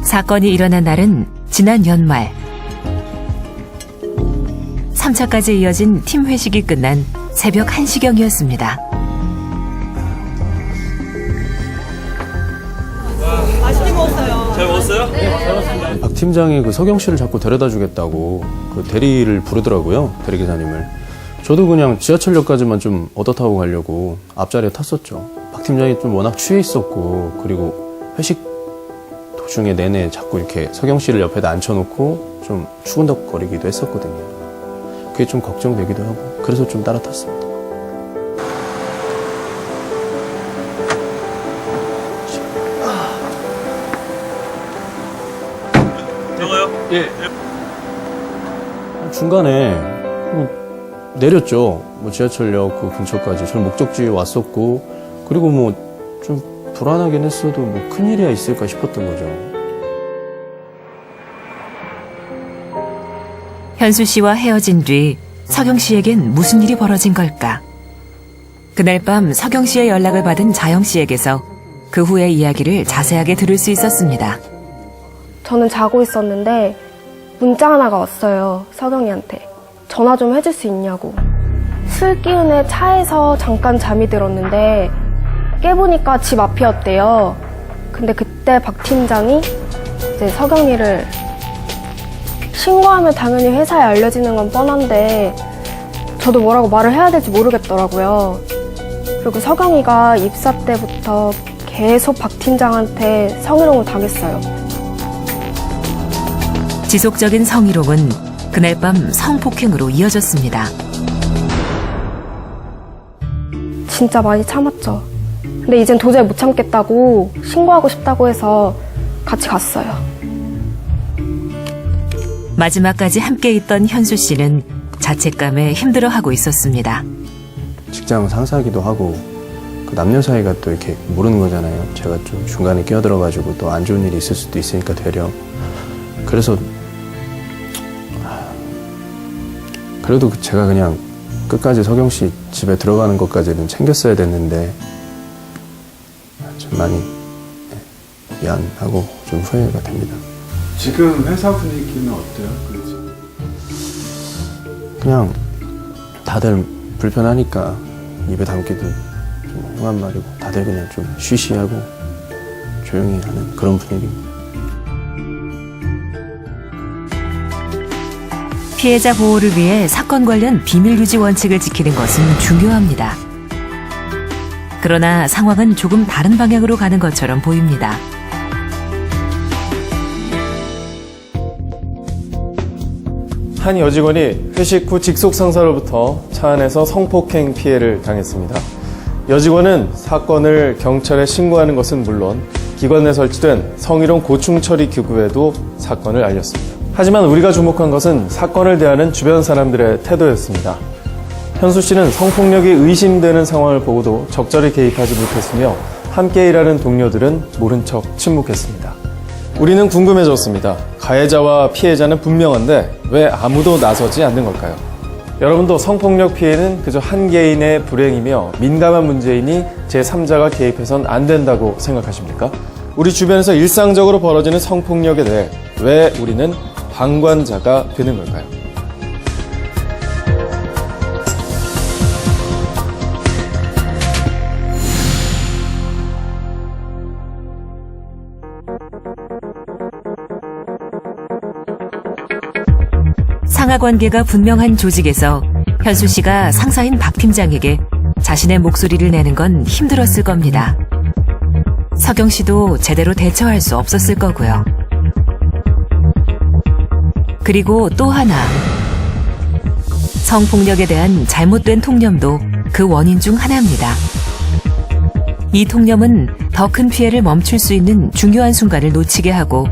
사건이 일어난 날은 지난 연말. 3차까지 이어진 팀 회식이 끝난 새벽 1시경이었습니다. 맛있게 먹었어요. 잘 먹었어요? 네, 잘 먹었습니다. 박 팀장이 그 서경 씨를 자꾸 데려다 주겠다고 그 대리를 부르더라고요. 대리기사님을. 저도 그냥 지하철역까지만 좀 얻어 타고 가려고 앞자리에 탔었죠. 박 팀장이 좀 워낙 취해 있었고, 그리고 회식 도중에 내내 자꾸 이렇게 서경 씨를 옆에다 앉혀놓고 좀 추근덕거리기도 했었거든요. 그게 좀 걱정되기도 하고, 그래서 좀 따라 탔습니다. 저거요? 예. 중간에 내렸죠. 뭐 지하철역 그 근처까지. 저는 목적지에 왔었고, 그리고 뭐 좀 불안하긴 했어도 뭐 큰일이야 있을까 싶었던 거죠. 현수 씨와 헤어진 뒤 서경 씨에겐 무슨 일이 벌어진 걸까? 그날 밤 서경 씨의 연락을 받은 자영 씨에게서 그 후의 이야기를 자세하게 들을 수 있었습니다. 저는 자고 있었는데 문자 하나가 왔어요. 서경이한테. 전화 좀 해줄 수 있냐고. 술 기운에 차에서 잠깐 잠이 들었는데 깨보니까 집 앞이었대요. 근데 그때 박 팀장이 이제 서경이를 신고하면 당연히 회사에 알려지는 건 뻔한데 저도 뭐라고 말을 해야 될지 모르겠더라고요. 그리고 서경이가 입사 때부터 계속 박 팀장한테 성희롱을 당했어요. 지속적인 성희롱은 그날 밤 성폭행으로 이어졌습니다. 진짜 많이 참았죠. 근데 이젠 도저히 못 참겠다고 신고하고 싶다고 해서 같이 갔어요. 마지막까지 함께 있던 현수 씨는 자책감에 힘들어하고 있었습니다. 직장 상사기도 하고, 그 남녀 사이가 또 이렇게 모르는 거잖아요. 제가 좀 중간에 끼어들어가지고 또 안 좋은 일이 있을 수도 있으니까 되려. 그래서 그래도 제가 그냥 끝까지 서경 씨 집에 들어가는 것까지는 챙겼어야 됐는데 좀 많이 미안하고 좀 후회가 됩니다. 지금 회사 분위기는 어때요? 그냥 다들 불편하니까 입에 담기도 좀 흉한 말이고, 다들 그냥 좀 쉬쉬하고 조용히 하는 그런 분위기입니다. 피해자 보호를 위해 사건 관련 비밀 유지 원칙을 지키는 것은 중요합니다. 그러나 상황은 조금 다른 방향으로 가는 것처럼 보입니다. 한 여직원이 회식 후 직속 상사로부터 차 안에서 성폭행 피해를 당했습니다. 여직원은 사건을 경찰에 신고하는 것은 물론 기관 내 설치된 성희롱 고충 처리 기구에도 사건을 알렸습니다. 하지만 우리가 주목한 것은 사건을 대하는 주변 사람들의 태도였습니다. 현수 씨는 성폭력이 의심되는 상황을 보고도 적절히 개입하지 못했으며 함께 일하는 동료들은 모른 척 침묵했습니다. 우리는 궁금해졌습니다. 가해자와 피해자는 분명한데 왜 아무도 나서지 않는 걸까요? 여러분도 성폭력 피해는 그저 한 개인의 불행이며 민감한 문제이니 제3자가 개입해선 안 된다고 생각하십니까? 우리 주변에서 일상적으로 벌어지는 성폭력에 대해 왜 우리는 방관자가 되는 걸까요? 상하 관계가 분명한 조직에서 현수 씨가 상사인 박 팀장에게 자신의 목소리를 내는 건 힘들었을 겁니다. 서경 씨도 제대로 대처할 수 없었을 거고요. 그리고 또 하나, 성폭력에 대한 잘못된 통념도 그 원인 중 하나입니다. 이 통념은 더 큰 피해를 멈출 수 있는 중요한 순간을 놓치게 하고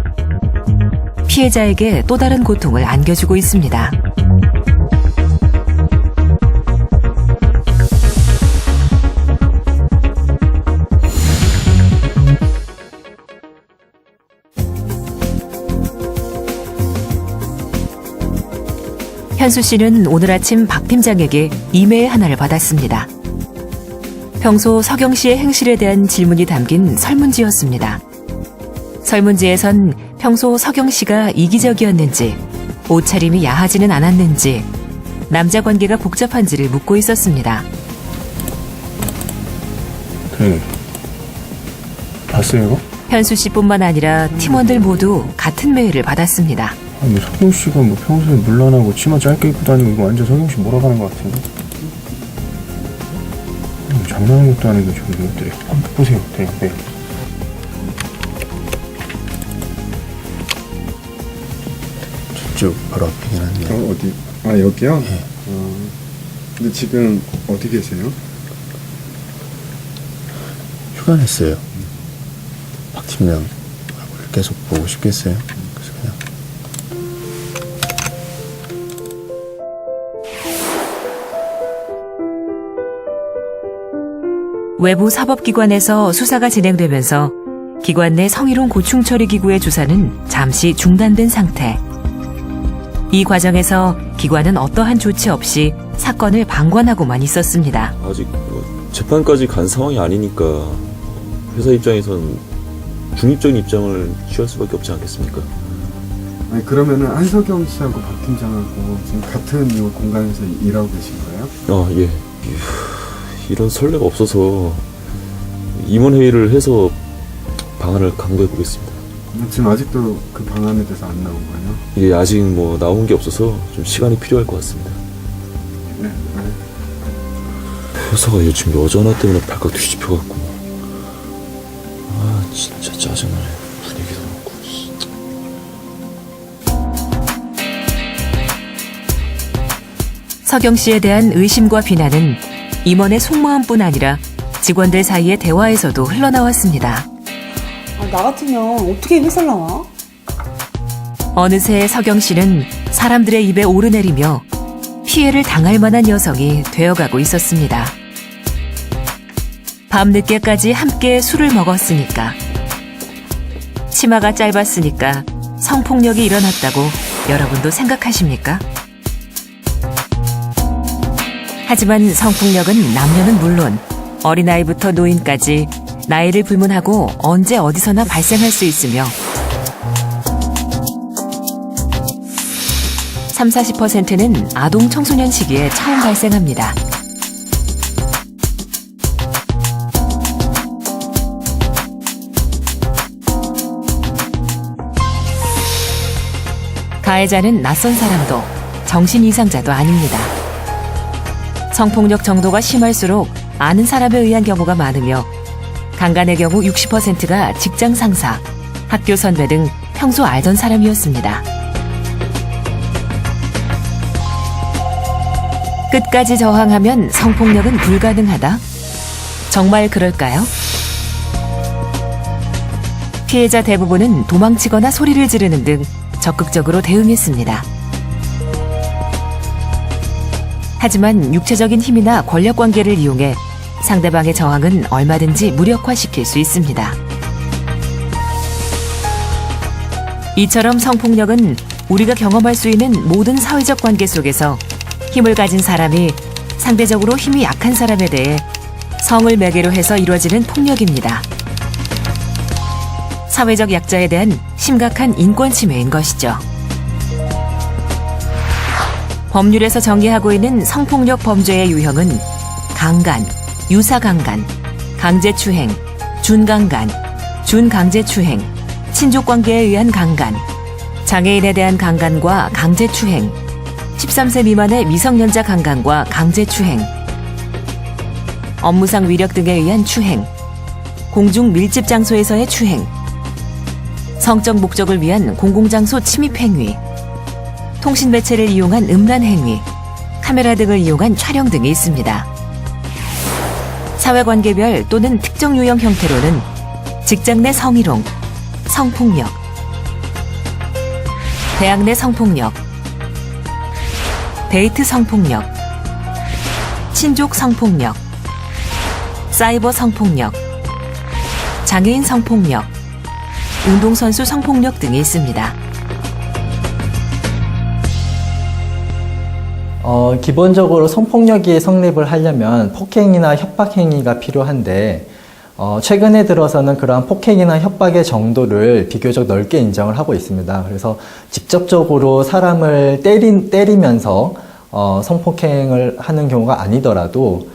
피해자에게 또 다른 고통을 안겨주고 있습니다. 현수 씨는 오늘 아침 박 팀장에게 이메일 하나를 받았습니다. 평소 서경 씨의 행실에 대한 질문이 담긴 설문지였습니다. 설문지에선 평소 서경 씨가 이기적이었는지, 옷차림이 야하지는 않았는지, 남자 관계가 복잡한지를 묻고 있었습니다. 네. 봤어요 이거? 현수 씨뿐만 아니라 팀원들 모두 같은 메일을 받았습니다. 아니 서경 씨가 뭐 평소에 물란하고 치마 짧게 입고 다니고 이거 완전 서경 씨 몰아가는 것 같은데? 장난하는 것도 아니고 저기 이것들이 한번 보세요. 네. 저쪽 바로 앞이긴 한데. 어디? 아 여기요? 네. 근데 지금 어디 계세요? 휴가 냈어요. 박 팀장을 계속 보고 싶겠어요. 그래서 그냥. 외부 사법기관에서 수사가 진행되면서 기관 내 성희롱 고충 처리 기구의 조사는 잠시 중단된 상태. 이 과정에서 기관은 어떠한 조치 없이 사건을 방관하고만 있었습니다. 아직 재판까지 간 상황이 아니니까 회사 입장에선 중립적인 입장을 취할 수밖에 없지 않겠습니까? 아니 그러면은 한석영 씨하고 박 팀장하고 지금 같은 이 공간에서 일하고 계신 거예요? 예. 이런 선례가 없어서 임원회의를 해서 방안을 강구해 보겠습니다. 지금 아직도 그 방안에 대해서 안 나온 거예요? 이게 아직 뭐 나온 게 없어서 좀 시간이 필요할 것 같습니다. 네. 회사가 요즘 여자 하나 때문에 발칵 뒤집혀갖고 진짜 짜증나네. 분위기도 그렇고. 서경 씨에 대한 의심과 비난은 임원의 속마음뿐 아니라 직원들 사이의 대화에서도 흘러나왔습니다. 나 같으면 어떻게 회사를 나와? 어느새 서경 씨는 사람들의 입에 오르내리며 피해를 당할 만한 여성이 되어가고 있었습니다. 밤늦게까지 함께 술을 먹었으니까, 치마가 짧았으니까 성폭력이 일어났다고 여러분도 생각하십니까? 하지만 성폭력은 남녀는 물론 어린아이부터 노인까지 나이를 불문하고 언제 어디서나 발생할 수 있으며 30-40%는 아동 청소년 시기에 처음 발생합니다. 가해자는 낯선 사람도 정신 이상자도 아닙니다. 성폭력 정도가 심할수록 아는 사람에 의한 경우가 많으며 강간의 경우 60%가 직장 상사, 학교 선배 등 평소 알던 사람이었습니다. 끝까지 저항하면 성폭력은 불가능하다? 정말 그럴까요? 피해자 대부분은 도망치거나 소리를 지르는 등 적극적으로 대응했습니다. 하지만 육체적인 힘이나 권력관계를 이용해 상대방의 저항은 얼마든지 무력화시킬 수 있습니다. 이처럼 성폭력은 우리가 경험할 수 있는 모든 사회적 관계 속에서 힘을 가진 사람이 상대적으로 힘이 약한 사람에 대해 성을 매개로 해서 이루어지는 폭력입니다. 사회적 약자에 대한 심각한 인권 침해인 것이죠. 법률에서 정의하고 있는 성폭력 범죄의 유형은 강간, 유사강간, 강제추행, 준강간, 준강제추행, 친족관계에 의한 강간, 장애인에 대한 강간과 강제추행, 13세 미만의 미성년자 강간과 강제추행, 업무상 위력 등에 의한 추행, 공중 밀집 장소에서의 추행, 성적 목적을 위한 공공장소 침입 행위, 통신 매체를 이용한 음란 행위, 카메라 등을 이용한 촬영 등이 있습니다. 사회관계별 또는 특정 유형 형태로는 직장 내 성희롱, 성폭력, 대학 내 성폭력, 데이트 성폭력, 친족 성폭력, 사이버 성폭력, 장애인 성폭력, 운동선수 성폭력 등이 있습니다. 기본적으로 성폭력이 성립을 하려면 폭행이나 협박행위가 필요한데 최근에 들어서는 그러한 폭행이나 협박의 정도를 비교적 넓게 인정을 하고 있습니다. 그래서 직접적으로 사람을 때리면서 성폭행을 하는 경우가 아니더라도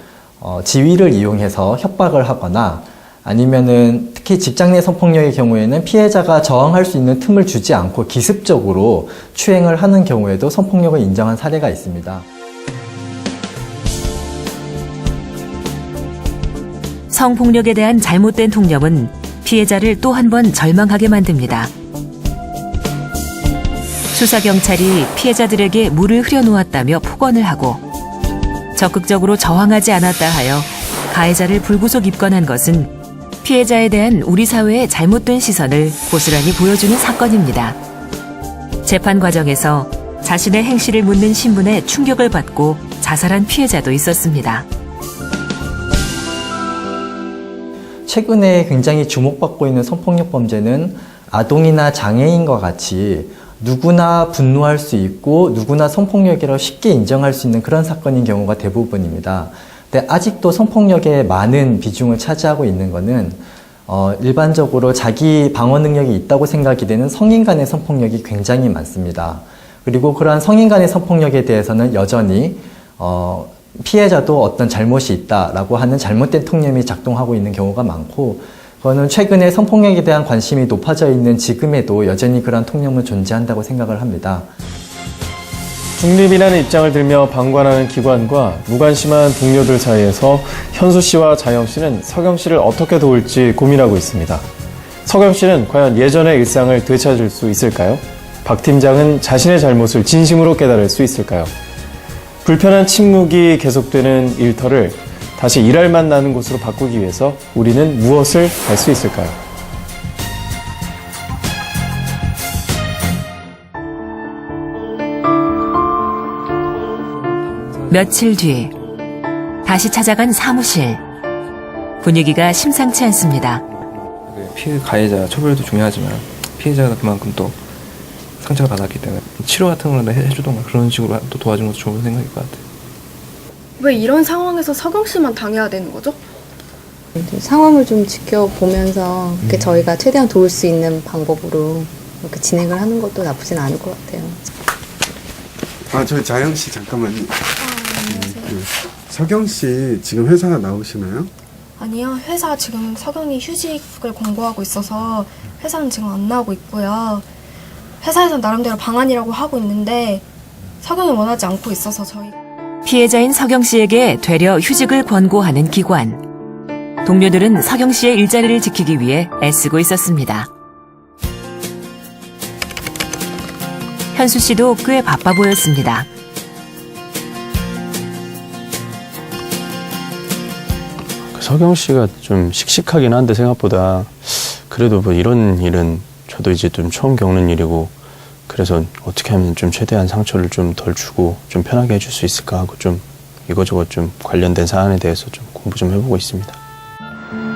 지위를 이용해서 협박을 하거나 아니면은 특히 직장 내 성폭력의 경우에는 피해자가 저항할 수 있는 틈을 주지 않고 기습적으로 추행을 하는 경우에도 성폭력을 인정한 사례가 있습니다. 성폭력에 대한 잘못된 통념은 피해자를 또 한 번 절망하게 만듭니다. 수사경찰이 피해자들에게 물을 흐려놓았다며 폭언을 하고 적극적으로 저항하지 않았다 하여 가해자를 불구속 입건한 것은 피해자에 대한 우리 사회의 잘못된 시선을 고스란히 보여주는 사건입니다. 재판 과정에서 자신의 행실을 묻는 신분에 충격을 받고 자살한 피해자도 있었습니다. 최근에 굉장히 주목받고 있는 성폭력 범죄는 아동이나 장애인과 같이 누구나 분노할 수 있고 누구나 성폭력이라고 쉽게 인정할 수 있는 그런 사건인 경우가 대부분입니다. 근데 아직도 성폭력의 많은 비중을 차지하고 있는 것은 일반적으로 자기 방어 능력이 있다고 생각이 되는 성인 간의 성폭력이 굉장히 많습니다. 그리고 그러한 성인 간의 성폭력에 대해서는 여전히 피해자도 어떤 잘못이 있다라고 하는 잘못된 통념이 작동하고 있는 경우가 많고, 그거는 최근에 성폭력에 대한 관심이 높아져 있는 지금에도 여전히 그러한 통념은 존재한다고 생각을 합니다. 중립이라는 입장을 들며 방관하는 기관과 무관심한 동료들 사이에서 현수 씨와 자영 씨는 서경 씨를 어떻게 도울지 고민하고 있습니다. 서경 씨는 과연 예전의 일상을 되찾을 수 있을까요? 박 팀장은 자신의 잘못을 진심으로 깨달을 수 있을까요? 불편한 침묵이 계속되는 일터를 다시 일할 맛 나는 곳으로 바꾸기 위해서 우리는 무엇을 할 수 있을까요? 며칠 뒤 다시 찾아간 사무실. 분위기가 심상치 않습니다. 피해 가해자 처벌도 중요하지만 피해자가 그만큼 또 상처가 받았기 때문에 치료 같은 거를 해주던가 그런 식으로 또 도와주는 것도 좋은 생각일 것 같아요. 왜 이런 상황에서 서경 씨만 당해야 되는 거죠? 상황을 좀 지켜보면서 저희가 최대한 도울 수 있는 방법으로 이렇게 진행을 하는 것도 나쁘진 않을 것 같아요. 저희 자영 씨 잠깐만요. 서경 씨 지금 회사 나오시나요? 아니요, 회사 지금 서경이 휴직을 공고하고 있어서 회사는 지금 안 나오고 있고요. 회사에서는 나름대로 방안이라고 하고 있는데 서경이 원하지 않고 있어서 저희... 피해자인 서경 씨에게 되려 휴직을 권고하는 기관. 동료들은 서경 씨의 일자리를 지키기 위해 애쓰고 있었습니다. 현수 씨도 꽤 바빠 보였습니다. 서경 씨가 좀 씩씩하긴 한데 생각보다 그래도 뭐 이런 일은 저도 이제 좀 처음 겪는 일이고, 그래서 어떻게 하면 좀 최대한 상처를 좀 덜 주고 좀 편하게 해줄 수 있을까 하고 좀 이거저것 좀 관련된 사안에 대해서 좀 공부 좀 해보고 있습니다.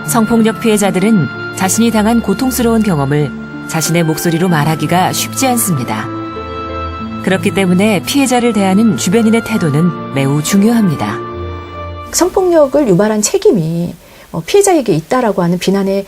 성폭력 피해자들은 자신이 당한 고통스러운 경험을 자신의 목소리로 말하기가 쉽지 않습니다. 그렇기 때문에 피해자를 대하는 주변인의 태도는 매우 중요합니다. 성폭력을 유발한 책임이 피해자에게 있다라고 하는 비난에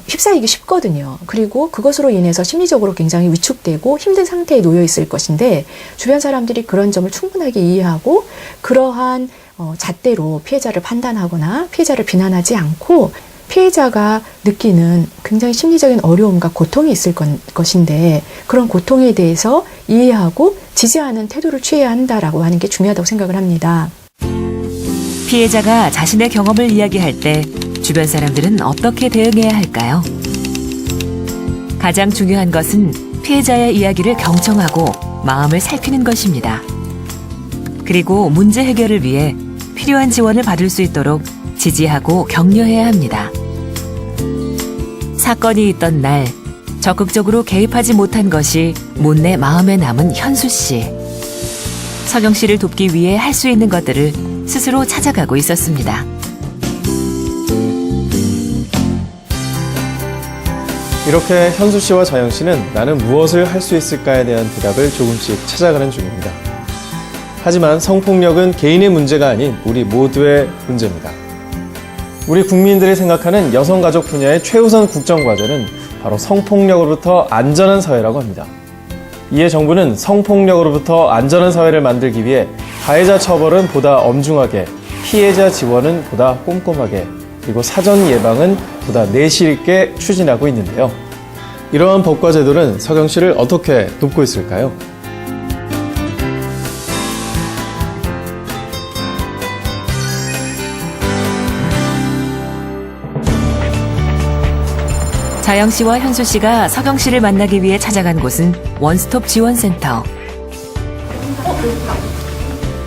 휩싸이기 쉽거든요. 그리고 그것으로 인해서 심리적으로 굉장히 위축되고 힘든 상태에 놓여 있을 것인데, 주변 사람들이 그런 점을 충분하게 이해하고 그러한 잣대로 피해자를 판단하거나 피해자를 비난하지 않고 피해자가 느끼는 굉장히 심리적인 어려움과 고통이 있을 것인데, 그런 고통에 대해서 이해하고 지지하는 태도를 취해야 한다라고 하는 게 중요하다고 생각을 합니다. 피해자가 자신의 경험을 이야기할 때 주변 사람들은 어떻게 대응해야 할까요? 가장 중요한 것은 피해자의 이야기를 경청하고 마음을 살피는 것입니다. 그리고 문제 해결을 위해 필요한 지원을 받을 수 있도록 지지하고 격려해야 합니다. 사건이 있던 날 적극적으로 개입하지 못한 것이 못내 마음에 남은 현수 씨. 서경 씨를 돕기 위해 할 수 있는 것들을 스스로 찾아가고 있었습니다. 이렇게 현수 씨와 자영 씨는 나는 무엇을 할 수 있을까에 대한 대답을 조금씩 찾아가는 중입니다. 하지만 성폭력은 개인의 문제가 아닌 우리 모두의 문제입니다. 우리 국민들이 생각하는 여성가족 분야의 최우선 국정과제는 바로 성폭력으로부터 안전한 사회라고 합니다. 이에 정부는 성폭력으로부터 안전한 사회를 만들기 위해 가해자 처벌은 보다 엄중하게, 피해자 지원은 보다 꼼꼼하게, 그리고 사전 예방은 보다 내실 있게 추진하고 있는데요. 이러한 법과 제도는 서경 씨를 어떻게 돕고 있을까요? 자영 씨와 현수 씨가 서경 씨를 만나기 위해 찾아간 곳은 원스톱 지원센터.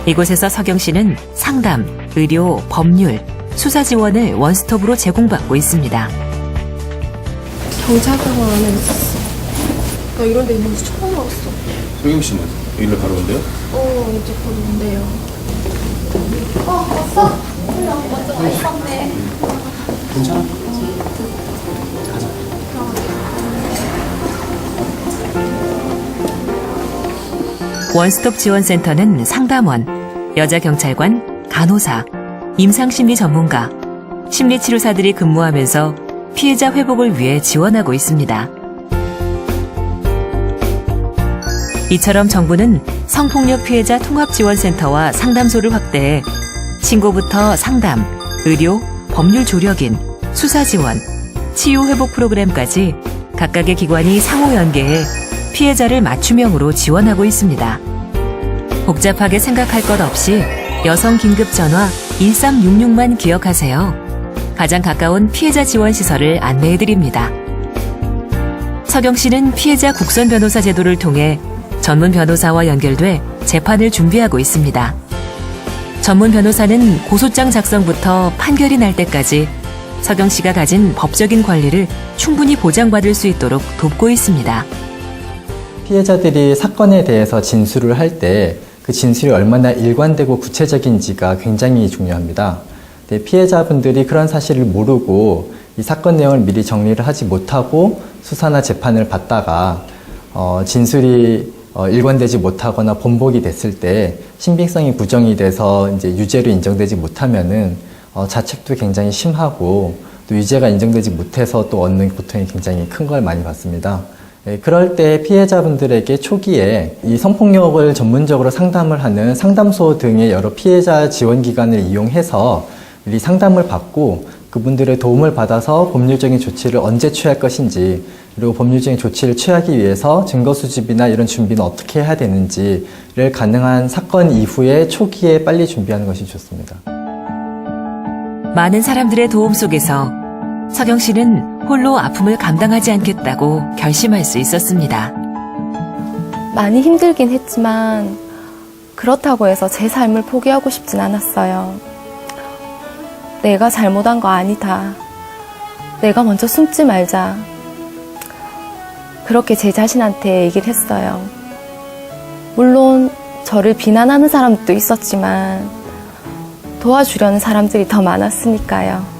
이곳에서 서경 씨는 상담, 의료, 법률, 수사 지원을 원스톱으로 제공받고 있습니다. 경찰병원 안에 있었어. 나 이런 데 있는지 처음 알았어. 서경 씨는 일로 바로 온대요? 이제 곧 온대요. 왔어? 먼저 와 있었네. 괜찮아? 원스톱 지원센터는 상담원, 여자경찰관, 간호사, 임상심리 전문가, 심리치료사들이 근무하면서 피해자 회복을 위해 지원하고 있습니다. 이처럼 정부는 성폭력 피해자 통합지원센터와 상담소를 확대해 신고부터 상담, 의료, 법률 조력인, 수사 지원, 치유 회복 프로그램까지 각각의 기관이 상호 연계해 피해자를 맞춤형으로 지원하고 있습니다. 복잡하게 생각할 것 없이 여성 긴급 전화 1366만 기억하세요. 가장 가까운 피해자 지원 시설을 안내해드립니다. 서경 씨는 피해자 국선 변호사 제도를 통해 전문 변호사와 연결돼 재판을 준비하고 있습니다. 전문 변호사는 고소장 작성부터 판결이 날 때까지 서경 씨가 가진 법적인 권리를 충분히 보장받을 수 있도록 돕고 있습니다. 피해자들이 사건에 대해서 진술을 할 때 그 진술이 얼마나 일관되고 구체적인지가 굉장히 중요합니다. 피해자분들이 그런 사실을 모르고 이 사건 내용을 미리 정리를 하지 못하고 수사나 재판을 받다가 진술이 일관되지 못하거나 번복이 됐을 때 신빙성이 부정이 돼서 이제 유죄로 인정되지 못하면은 자책도 굉장히 심하고 또 유죄가 인정되지 못해서 또 얻는 고통이 굉장히 큰 걸 많이 받습니다. 그럴 때 피해자분들에게 초기에 이 성폭력을 전문적으로 상담을 하는 상담소 등의 여러 피해자 지원기관을 이용해서 이 상담을 받고 그분들의 도움을 받아서 법률적인 조치를 언제 취할 것인지, 그리고 법률적인 조치를 취하기 위해서 증거 수집이나 이런 준비는 어떻게 해야 되는지를 가능한 사건 이후에 초기에 빨리 준비하는 것이 좋습니다. 많은 사람들의 도움 속에서 서경 씨는 홀로 아픔을 감당하지 않겠다고 결심할 수 있었습니다. 많이 힘들긴 했지만 그렇다고 해서 제 삶을 포기하고 싶진 않았어요. 내가 잘못한 거 아니다. 내가 먼저 숨지 말자. 그렇게 제 자신한테 얘기를 했어요. 물론 저를 비난하는 사람도 있었지만 도와주려는 사람들이 더 많았으니까요.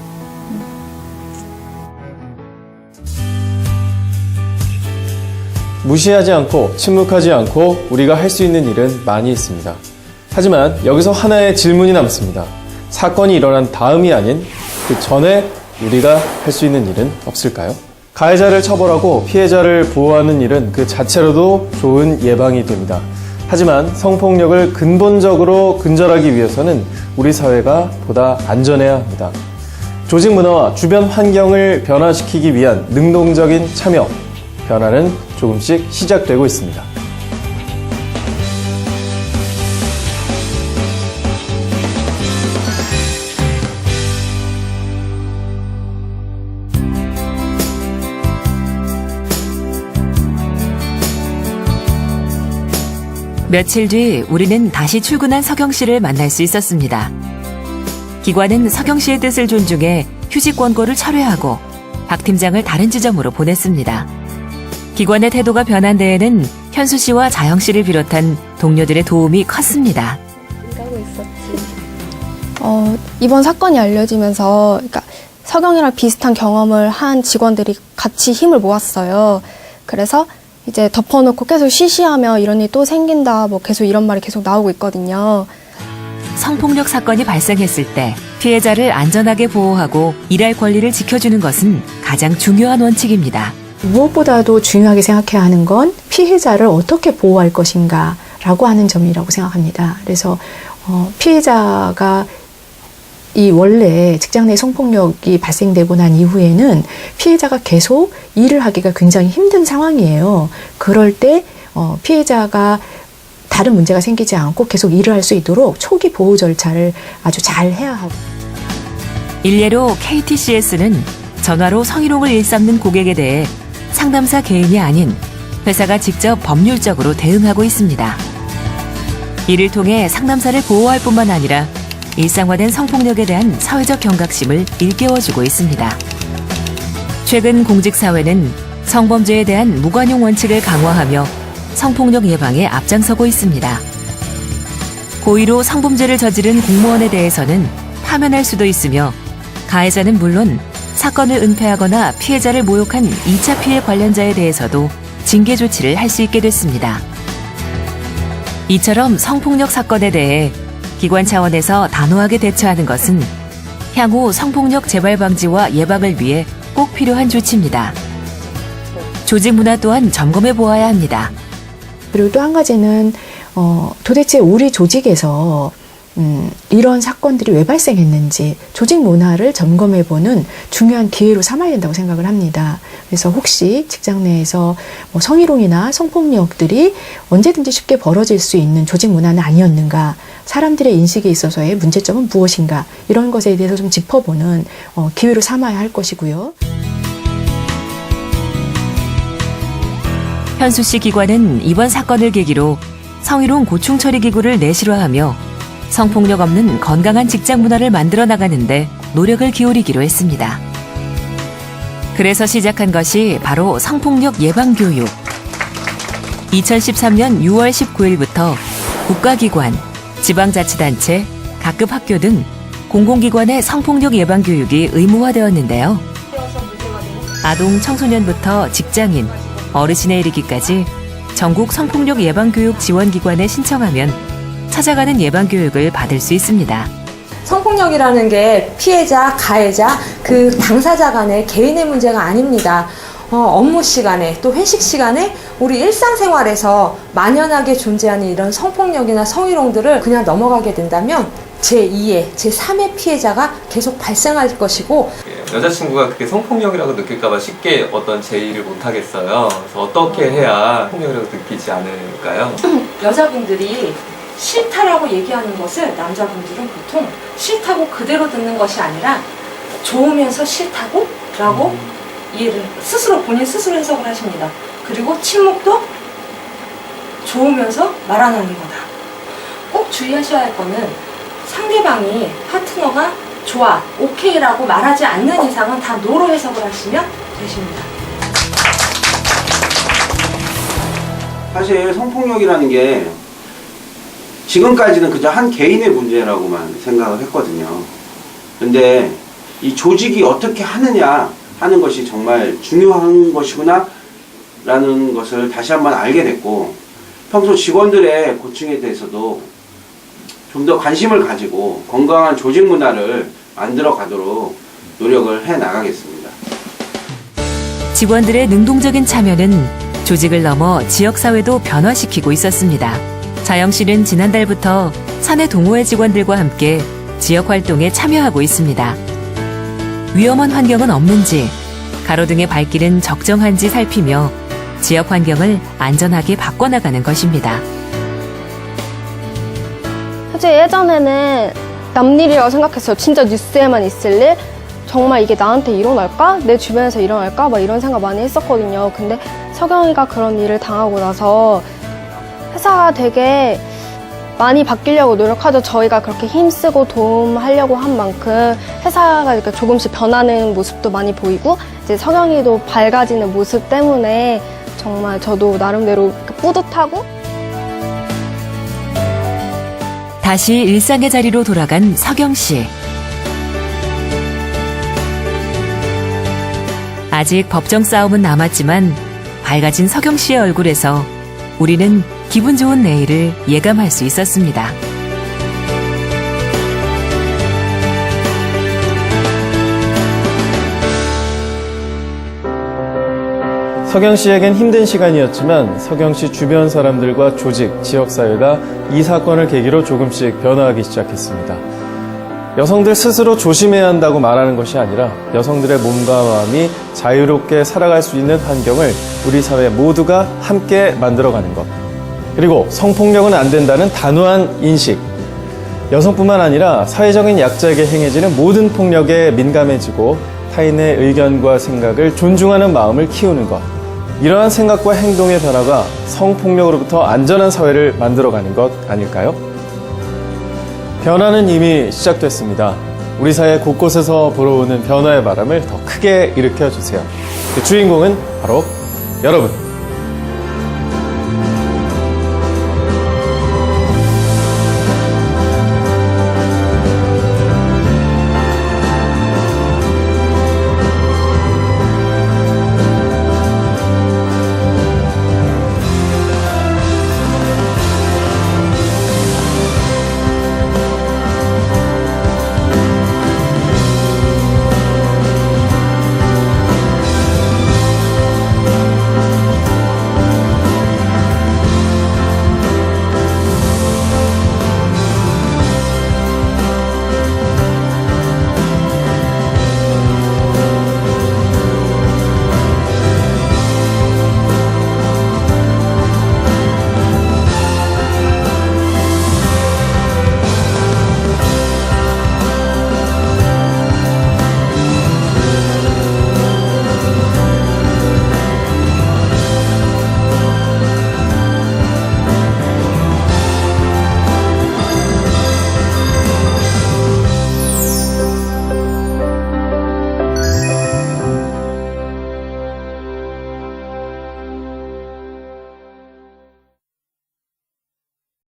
무시하지 않고 침묵하지 않고 우리가 할 수 있는 일은 많이 있습니다. 하지만 여기서 하나의 질문이 남습니다. 사건이 일어난 다음이 아닌 그 전에 우리가 할 수 있는 일은 없을까요? 가해자를 처벌하고 피해자를 보호하는 일은 그 자체로도 좋은 예방이 됩니다. 하지만 성폭력을 근본적으로 근절하기 위해서는 우리 사회가 보다 안전해야 합니다. 조직 문화와 주변 환경을 변화시키기 위한 능동적인 참여, 변화는 조금씩 시작되고 있습니다. 며칠 뒤 우리는 다시 출근한 서경 씨를 만날 수 있었습니다. 기관은 서경 씨의 뜻을 존중해 휴직 권고를 철회하고 박 팀장을 다른 지점으로 보냈습니다. 기관의 태도가 변한 데에는 현수 씨와 자영 씨를 비롯한 동료들의 도움이 컸습니다. 일하고 있었지. 이번 사건이 알려지면서 그러니까 서경이랑 비슷한 경험을 한 직원들이 같이 힘을 모았어요. 그래서 이제 덮어놓고 계속 쉬쉬하며 이런 일이 또 생긴다, 뭐 계속 이런 말이 계속 나오고 있거든요. 성폭력 사건이 발생했을 때 피해자를 안전하게 보호하고 일할 권리를 지켜주는 것은 가장 중요한 원칙입니다. 무엇보다도 중요하게 생각해야 하는 건 피해자를 어떻게 보호할 것인가라고 하는 점이라고 생각합니다. 그래서 피해자가 이 원래 직장 내 성폭력이 발생되고 난 이후에는 피해자가 계속 일을 하기가 굉장히 힘든 상황이에요. 그럴 때 피해자가 다른 문제가 생기지 않고 계속 일을 할 수 있도록 초기 보호 절차를 아주 잘 해야 하고. 일례로 KTCS는 전화로 성희롱을 일삼는 고객에 대해 상담사 개인이 아닌 회사가 직접 법률적으로 대응하고 있습니다. 이를 통해 상담사를 보호할 뿐만 아니라 일상화된 성폭력에 대한 사회적 경각심을 일깨워주고 있습니다. 최근 공직사회는 성범죄에 대한 무관용 원칙을 강화하며 성폭력 예방에 앞장서고 있습니다. 고의로 성범죄를 저지른 공무원에 대해서는 파면할 수도 있으며 가해자는 물론 사건을 은폐하거나 피해자를 모욕한 2차 피해 관련자에 대해서도 징계 조치를 할 수 있게 됐습니다. 이처럼 성폭력 사건에 대해 기관 차원에서 단호하게 대처하는 것은 향후 성폭력 재발 방지와 예방을 위해 꼭 필요한 조치입니다. 조직 문화 또한 점검해 보아야 합니다. 그리고 또 한 가지는 도대체 우리 조직에서 이런 사건들이 왜 발생했는지 조직 문화를 점검해보는 중요한 기회로 삼아야 된다고 생각을 합니다. 그래서 혹시 직장 내에서 성희롱이나 성폭력들이 언제든지 쉽게 벌어질 수 있는 조직 문화는 아니었는가, 사람들의 인식에 있어서의 문제점은 무엇인가, 이런 것에 대해서 좀 짚어보는 기회로 삼아야 할 것이고요. 현수 씨 기관은 이번 사건을 계기로 성희롱 고충 처리 기구를 내실화하며 성폭력 없는 건강한 직장 문화를 만들어 나가는데 노력을 기울이기로 했습니다. 그래서 시작한 것이 바로 성폭력 예방 교육. 2013년 6월 19일부터 국가기관, 지방자치단체, 각급 학교 등 공공기관의 성폭력 예방 교육이 의무화되었는데요. 아동 청소년부터 직장인, 어르신에 이르기까지 전국 성폭력 예방교육 지원기관에 신청하면 찾아가는 예방교육을 받을 수 있습니다. 성폭력이라는 게 피해자, 가해자, 그 당사자 간의 개인의 문제가 아닙니다. 업무 시간에 또 회식 시간에 우리 일상생활에서 만연하게 존재하는 이런 성폭력이나 성희롱들을 그냥 넘어가게 된다면 제2의, 제3의 피해자가 계속 발생할 것이고, 여자친구가 그게 성폭력이라고 느낄까봐 쉽게 어떤 제의를 못하겠어요. 그래서 어떻게 해야 성폭력이라고 느끼지 않을까요? 여자분들이 싫다라고 얘기하는 것을 남자분들은 보통 싫다고 그대로 듣는 것이 아니라 좋으면서 싫다고 라고 이해를 스스로 본인 스스로 해석을 하십니다. 그리고 침묵도 좋으면서 말 안 하는 거다. 꼭 주의하셔야 할 거는 상대방이 파트너가 좋아, 오케이라고 말하지 않는 이상은 다 노로 해석을 하시면 되십니다. 사실 성폭력이라는 게 지금까지는 그저 한 개인의 문제라고만 생각을 했거든요. 근데 이 조직이 어떻게 하느냐 하는 것이 정말 중요한 것이구나 라는 것을 다시 한번 알게 됐고, 평소 직원들의 고충에 대해서도 좀 더 관심을 가지고 건강한 조직 문화를 만들어 가도록 노력을 해 나가겠습니다. 직원들의 능동적인 참여는 조직을 넘어 지역사회도 변화시키고 있었습니다. 자영 씨는 지난달부터 사내 동호회 직원들과 함께 지역 활동에 참여하고 있습니다. 위험한 환경은 없는지, 가로등의 발길은 적정한지 살피며 지역 환경을 안전하게 바꿔나가는 것입니다. 사실 예전에는 남일이라고 생각했어요. 진짜 뉴스에만 있을 일? 정말 이게 나한테 일어날까? 내 주변에서 일어날까? 막 이런 생각 많이 했었거든요. 근데 서경이가 그런 일을 당하고 나서 회사가 되게 많이 바뀌려고 노력하죠. 저희가 그렇게 힘쓰고 도움하려고 한 만큼 회사가 이렇게 조금씩 변하는 모습도 많이 보이고, 이제 서경이도 밝아지는 모습 때문에 정말 저도 나름대로 뿌듯하고. 다시 일상의 자리로 돌아간 서경 씨. 아직 법정 싸움은 남았지만 밝아진 서경 씨의 얼굴에서 우리는 기분 좋은 내일을 예감할 수 있었습니다. 서경 씨에겐 힘든 시간이었지만 서경 씨 주변 사람들과 조직, 지역사회가 이 사건을 계기로 조금씩 변화하기 시작했습니다. 여성들 스스로 조심해야 한다고 말하는 것이 아니라 여성들의 몸과 마음이 자유롭게 살아갈 수 있는 환경을 우리 사회 모두가 함께 만들어가는 것. 그리고 성폭력은 안 된다는 단호한 인식. 여성뿐만 아니라 사회적인 약자에게 행해지는 모든 폭력에 민감해지고 타인의 의견과 생각을 존중하는 마음을 키우는 것. 이러한 생각과 행동의 변화가 성폭력으로부터 안전한 사회를 만들어가는 것 아닐까요? 변화는 이미 시작됐습니다. 우리 사회 곳곳에서 불어오는 변화의 바람을 더 크게 일으켜주세요. 그 주인공은 바로 여러분.